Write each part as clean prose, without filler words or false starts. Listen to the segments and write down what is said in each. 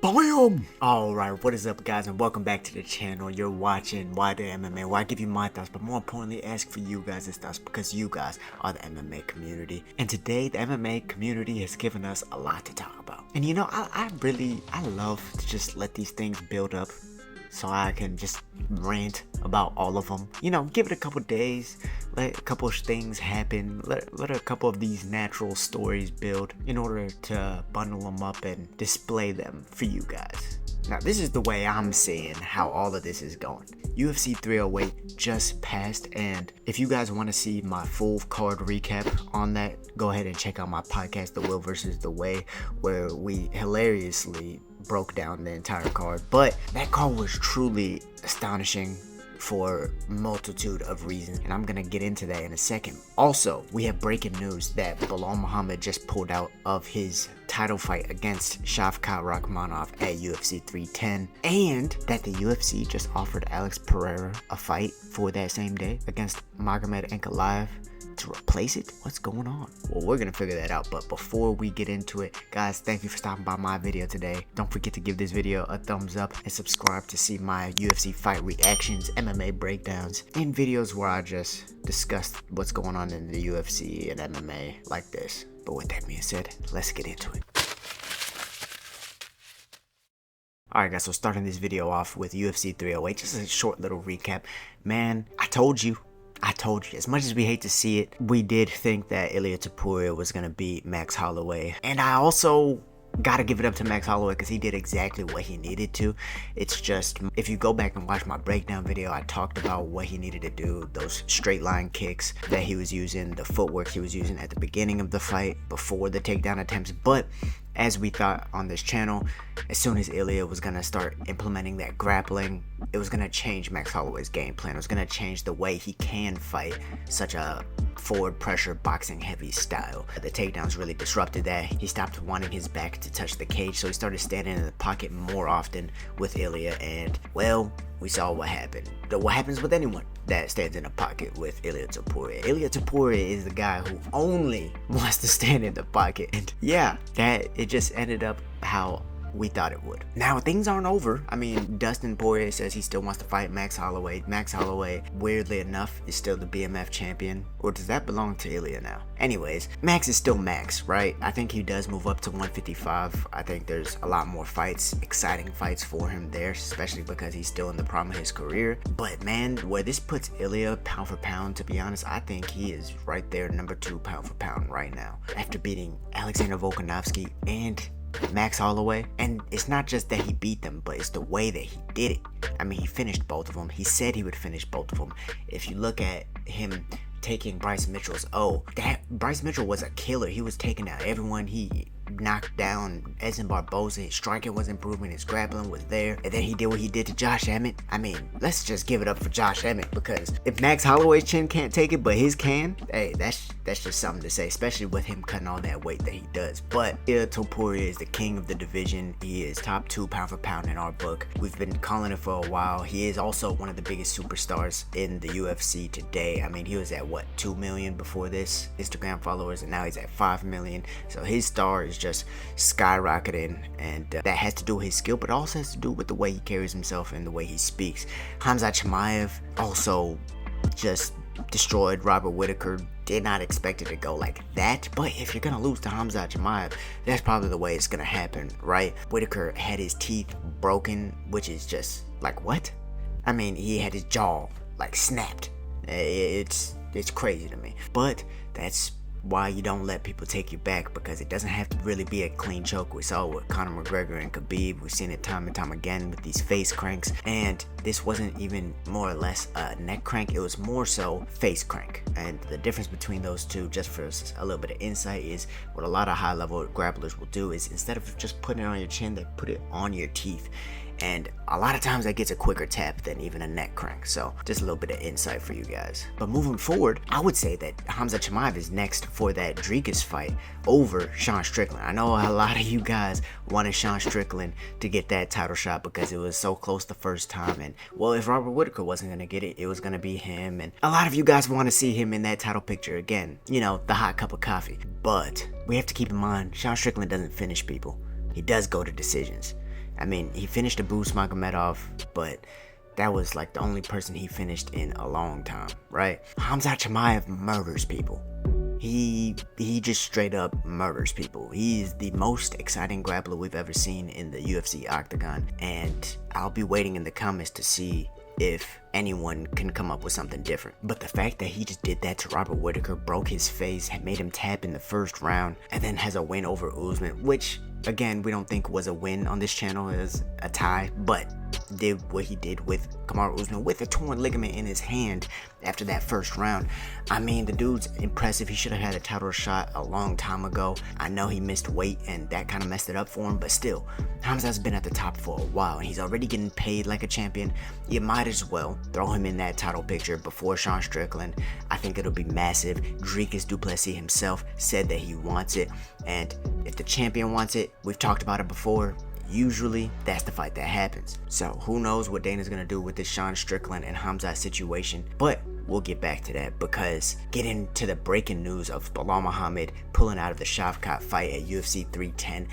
BAM! Alright, what is up guys, and welcome back to the channel. You're watching Nwadei MMA, where I give you my thoughts, but more importantly ask for you guys' thoughts, because you guys are the MMA community. And today the MMA community has given us a lot to talk about. And you know, I love to just let these things build up so I can just rant about all of them. You know, give it a couple days, let a couple of things happen, let a couple of these natural stories build in order to bundle them up and display them for you guys. Now, this is the way I'm seeing how all of this is going. UFC 308 just passed, and if you guys want to see my full card recap on that, go ahead and check out my podcast, The Will versus The Way, where we hilariously broke down the entire card. But that card was truly astonishing for a multitude of reasons, and I'm gonna get into that in a second. Also, we have breaking news that Belal Muhammad just pulled out of his title fight against Shavkat Rakhmonov at UFC 310, and that the UFC just offered Alex Pereira a fight for that same day against Magomed Ankalaev to replace it. What's going on? Well, we're gonna figure that out, but before we get into it, guys, thank you for stopping by my video today. Don't forget to give this video a thumbs up and subscribe to see my UFC fight reactions, MMA breakdowns, and videos where I just discuss what's going on in the UFC and MMA like this. But with that being said, let's get into it. Alright guys, so starting this video off with UFC 308, just a short little recap. Man, I told you, as much as we hate to see it, we did think that Ilia Topuria was going to beat Max Holloway. And I also got to give it up to Max Holloway because he did exactly what he needed to. It's just, if you go back and watch my breakdown video, I talked about what he needed to do, those straight line kicks that he was using, the footwork he was using at the beginning of the fight before the takedown attempts. But as we thought on this channel, as soon as Ilia was going to start implementing that grappling, it was going to change Max Holloway's game plan. It was going to change the way he can fight such a forward pressure boxing heavy style. The takedowns really disrupted that. He stopped wanting his back to touch the cage, so he started standing in the pocket more often with Ilia, and well, we saw what happened. What happens with anyone that stands in a pocket with Ilia Topuria. Ilia Topuria is the guy who only wants to stand in the pocket, and yeah, that it just ended up how we thought it would. Now, things aren't over. I mean, Dustin Poirier says he still wants to fight Max Holloway. Max Holloway, weirdly enough, is still the BMF champion. Or does that belong to Ilia now? Anyways, Max is still Max, right? I think he does move up to 155. I think there's a lot more fights, exciting fights for him there, especially because he's still in the prime of his career. But man, where this puts Ilia pound for pound, to be honest, I think he is right there, number 2 pound for pound right now. After beating Alexander Volkanovski and Max Holloway, and it's not just that he beat them, but it's the way that he did it. I mean, he finished both of them. He said he would finish both of them. If you look at him taking Bryce Mitchell's Bryce Mitchell was a killer. He was taking out everyone. He knocked down Edson Barboza. His striking was improving, his grappling was there, and then he did what he did to Josh Emmett. I mean, let's just give it up for Josh Emmett, because if Max Holloway's chin can't take it but his can, hey, that's just something to say, especially with him cutting all that weight that he does. But Ilia Topuria is the king of the division. He is top 2 pound for pound in our book. We've been calling it for a while. He is also one of the biggest superstars in the UFC today. I mean, he was at what, 2 million before this Instagram followers, and now he's at 5 million. So his star is just skyrocketing, and that has to do with his skill, but also has to do with the way he carries himself and the way he speaks. Khamzat Chimaev also just destroyed Robert Whittaker. Did not expect it to go like that, but if you're gonna lose to Khamzat Chimaev, that's probably the way it's gonna happen, right? Whittaker had his teeth broken, which is just like, what? I mean, he had his jaw like snapped. It's crazy to me, but that's why you don't let people take you back, because it doesn't have to really be a clean choke. We saw it with Conor McGregor and Khabib. We've seen it time and time again with these face cranks, and this wasn't even more or less a neck crank, it was more so face crank. And the difference between those two, just for a little bit of insight, is what a lot of high level grapplers will do is, instead of just putting it on your chin, they put it on your teeth. And a lot of times that gets a quicker tap than even a neck crank. So just a little bit of insight for you guys. But moving forward, I would say that Khamzat Chimaev is next for that Dricus fight over Sean Strickland. I know a lot of you guys wanted Sean Strickland to get that title shot because it was so close the first time. And well, if Robert Whittaker wasn't going to get it, it was going to be him. And a lot of you guys want to see him in that title picture again. You know, the hot cup of coffee. But we have to keep in mind, Sean Strickland doesn't finish people. He does go to decisions. I mean, he finished Abus Magomedov, but that was like the only person he finished in a long time, right? Khamzat Chimaev murders people. He just straight up murders people. He's the most exciting grappler we've ever seen in the UFC octagon, and I'll be waiting in the comments to see if anyone can come up with something different. But the fact that he just did that to Robert Whittaker, broke his face, had made him tap in the first round, and then has a win over Usman, which again we don't think was a win on this channel, as a tie, but did what he did with Kamaru Usman with a torn ligament in his hand after that first round. I mean, the dude's impressive. He should have had a title shot a long time ago. I know he missed weight and that kind of messed it up for him, but still, Khamzat's been at the top for a while and he's already getting paid like a champion. You might as well throw him in that title picture before Sean Strickland. I think it'll be massive. Dricus du Plessis himself said that he wants it, and if the champion wants it, we've talked about it before, usually that's the fight that happens. So who knows what Dana's gonna do with this Sean Strickland and Khamzat situation, but we'll get back to that, because getting to the breaking news of Belal Muhammad pulling out of the Shavkat fight at UFC 310.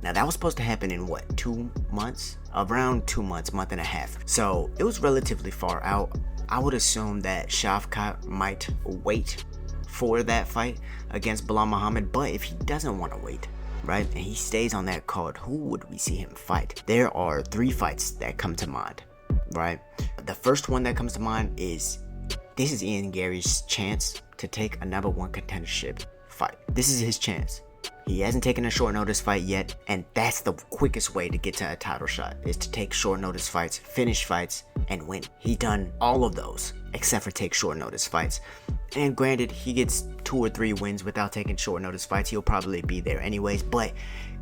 Now that was supposed to happen in what, 2 months? Around 2 months, month and a half. So it was relatively far out. I would assume that Shavkat might wait for that fight against Belal Muhammad, but if he doesn't want to wait, right, and he stays on that card, who would we see him fight? There are 3 fights that come to mind, right? The first one that comes to mind is, this is Ian Gary's chance to take a #1 contendership fight. This is his chance. He hasn't taken a short notice fight yet, and that's the quickest way to get to a title shot, is to take short notice fights, finish fights, and win. He's done all of those except for take short notice fights. And granted, he gets 2 or 3 wins without taking short notice fights, he'll probably be there anyways, but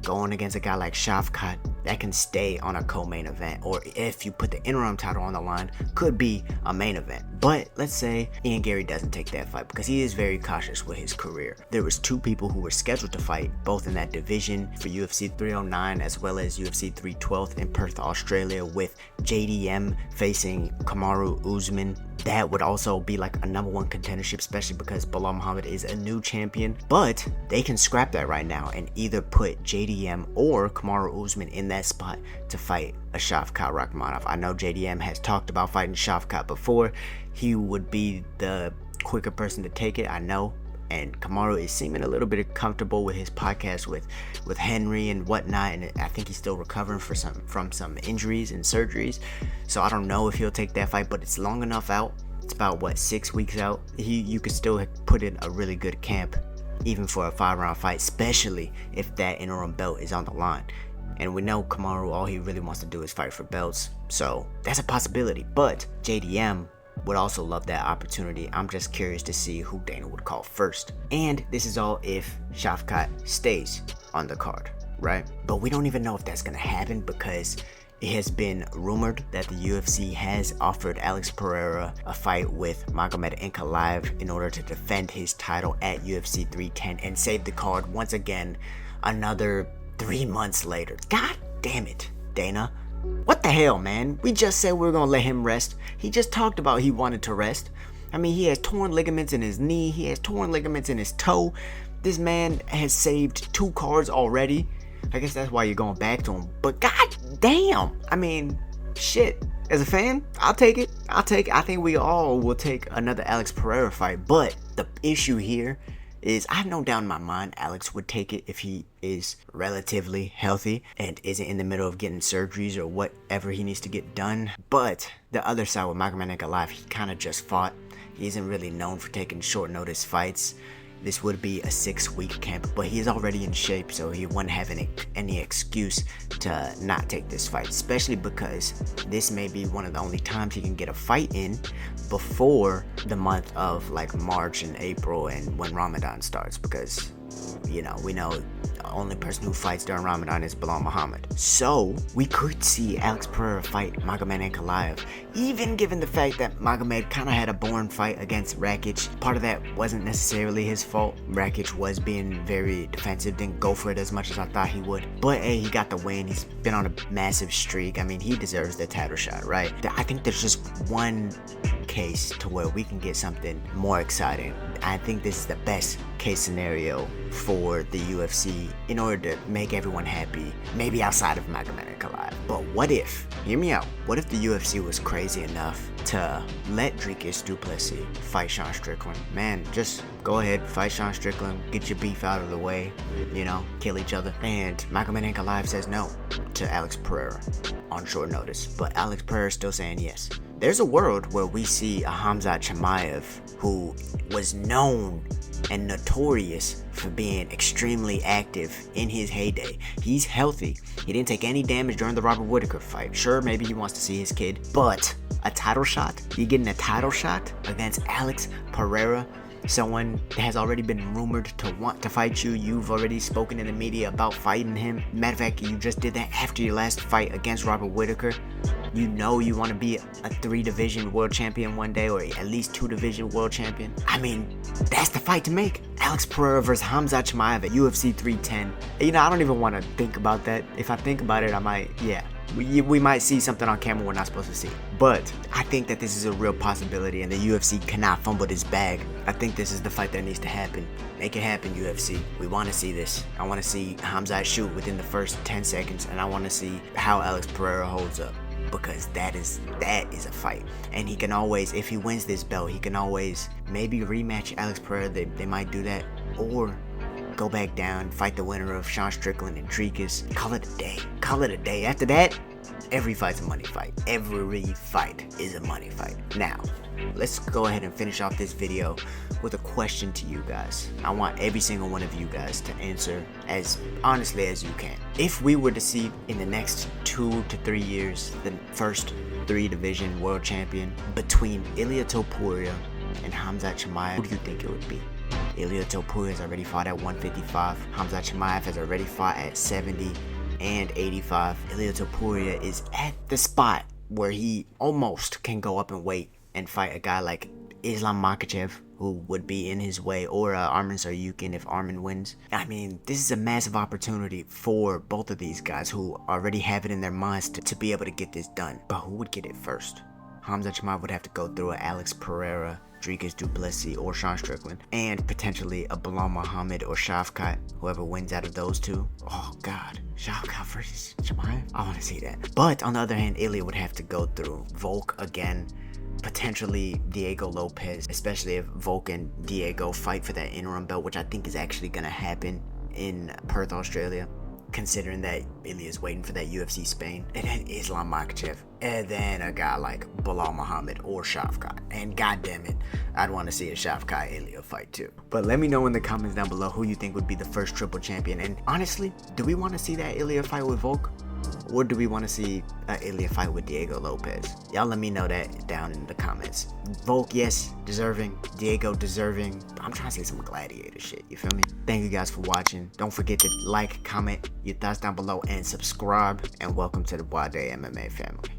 going against a guy like Shavkat that can stay on a co-main event, or if you put the interim title on the line, could be a main event. But let's say Ian Gary doesn't take that fight, because he is very cautious with his career. There was 2 people who were scheduled to fight both in that division for UFC 309 as well as UFC 312 in Perth, Australia, with JDM facing Kamaru Usman. That would also be like a #1 contendership, especially because Belal Muhammad is a new champion. But they can scrap that right now and either put JDM or Kamaru Usman in that spot to fight a Shavkat Rakhmonov. I know JDM has talked about fighting Shavkat before. He would be the quicker person to take it, I know. And Kamaru is seeming a little bit comfortable with his podcast with Henry and whatnot, and I think he's still recovering from some injuries and surgeries. So I don't know if he'll take that fight, but it's long enough out. It's about what, 6 weeks out. You could still put in a really good camp, even for a 5-round fight, especially if that interim belt is on the line. And we know Kamaru, all he really wants to do is fight for belts, so that's a possibility. But JDM would also love that opportunity. I'm just curious to see who Dana would call first. And this is all if Shavkat stays on the card, right? But we don't even know if that's gonna happen, because it has been rumored that the UFC has offered Alex Pereira a fight with Magomed Ankalaev in order to defend his title at UFC 310 and save the card once again another 3 months later. God damn it, Dana. What the hell, man? We just said we were gonna let him rest. He just talked about he wanted to rest. I mean, he has torn ligaments in his knee. He has torn ligaments in his toe. This man has saved 2 cards already. I guess that's why you're going back to him. But god damn. I mean, shit. As a fan, I'll take it. I think we all will take another Alex Pereira fight. But the issue here is, I have no doubt in my mind Alex would take it if he is relatively healthy and isn't in the middle of getting surgeries or whatever he needs to get done. But the other side with Magomed Ankalaev, he kind of just fought. He isn't really known for taking short notice fights. This would be a 6-week camp, but he is already in shape, so he wouldn't have any excuse to not take this fight, especially because this may be one of the only times he can get a fight in before the month of like March and April and when Ramadan starts, because you know, we know the only person who fights during Ramadan is Belal Muhammad. So we could see Alex Pereira fight Magomed Ankalaev, even given the fact that Magomed kind of had a boring fight against Rakic. Part of that wasn't necessarily his fault. Rakic was being very defensive, didn't go for it as much as I thought he would. But hey, he got the win. He's been on a massive streak. I mean, he deserves the title shot, right? I think there's just one case to where we can get something more exciting. I think this is the best case scenario for for the UFC in order to make everyone happy, maybe outside of Magomed. But what if, hear me out, what if the UFC was crazy enough to let Dricus du Plessis fight Sean Strickland? Man, just go ahead, fight Sean Strickland, get your beef out of the way, you know, kill each other. And Magomed says no to Alex Pereira on short notice, but Alex Pereira is still saying yes. There's a world where we see a Khamzat Chimaev, who was known and notorious for being extremely active in his heyday. He's healthy. He didn't take any damage during the Robert Whittaker fight. Sure, maybe he wants to see his kid, but a title shot? You getting a title shot against Alex Pereira? Someone has already been rumored to want to fight you. You've already spoken in the media about fighting him. Matter of fact, you just did that after your last fight against Robert Whittaker. You know you want to be a 3-division world champion one day, or at least 2-division world champion. I mean, that's the fight to make. Alex Pereira versus Khamzat Chimaev at UFC 310. You know, I don't even want to think about that. If I think about it, I might, yeah. We might see something on camera we're not supposed to see. But I think that this is a real possibility, and the UFC cannot fumble this bag. I think this is the fight that needs to happen. Make it happen, UFC. We want to see this. I want to see Khamzat shoot within the first 10 seconds, and I want to see how Alex Pereira holds up. Because that is a fight. And he can always, if he wins this belt, he can always maybe rematch Alex Pereira. They might do that. Or go back down, fight the winner of Sean Strickland and Dricus. Call it a day. Call it a day. After that, every fight's a money fight. Every fight is a money fight. Now, let's go ahead and finish off this video with a question to you guys. I want every single one of you guys to answer as honestly as you can. If we were to see in the next 2 to 3 years the first 3-division world champion between Ilia Topuria and Khamzat Chimaev, who do you think it would be? Ilia Topuria has already fought at 155. Khamzat Chimaev has already fought at 70 and 85. Ilia Topuria is at the spot where he almost can go up in weight and fight a guy like Islam Makhachev, who would be in his way, or Arman Tsarukyan if Arman wins. I mean, this is a massive opportunity for both of these guys who already have it in their minds to be able to get this done. But who would get it first? Khamzat Chimaev would have to go through an Alex Pereira, Dricus du Plessis, or Sean Strickland, and potentially a Belal Muhammad or Shavkat, whoever wins out of those two. Oh god, Shavkat versus Chimaev? I want to see that. But on the other hand, Ilia would have to go through Volk again, potentially Diego Lopez, especially if Volk and Diego fight for that interim belt, which I think is actually going to happen in Perth, Australia, considering that Ilia's waiting for that UFC Spain. And then Islam Makhachev, and then a guy like Belal Muhammad or Shavkat. And goddamn it, I'd want to see a Shavkat Ilia fight too. But let me know in the comments down below who you think would be the first triple champion. And honestly, do we want to see that Ilia fight with Volk? Or do we want to see an Ilia fight with Diego Lopez? Y'all let me know that down in the comments. Volk, yes, deserving. Diego, deserving. I'm trying to see some gladiator shit, you feel me? Thank you guys for watching. Don't forget to like, comment your thoughts down below, and subscribe. And welcome to the Nwadei MMA family.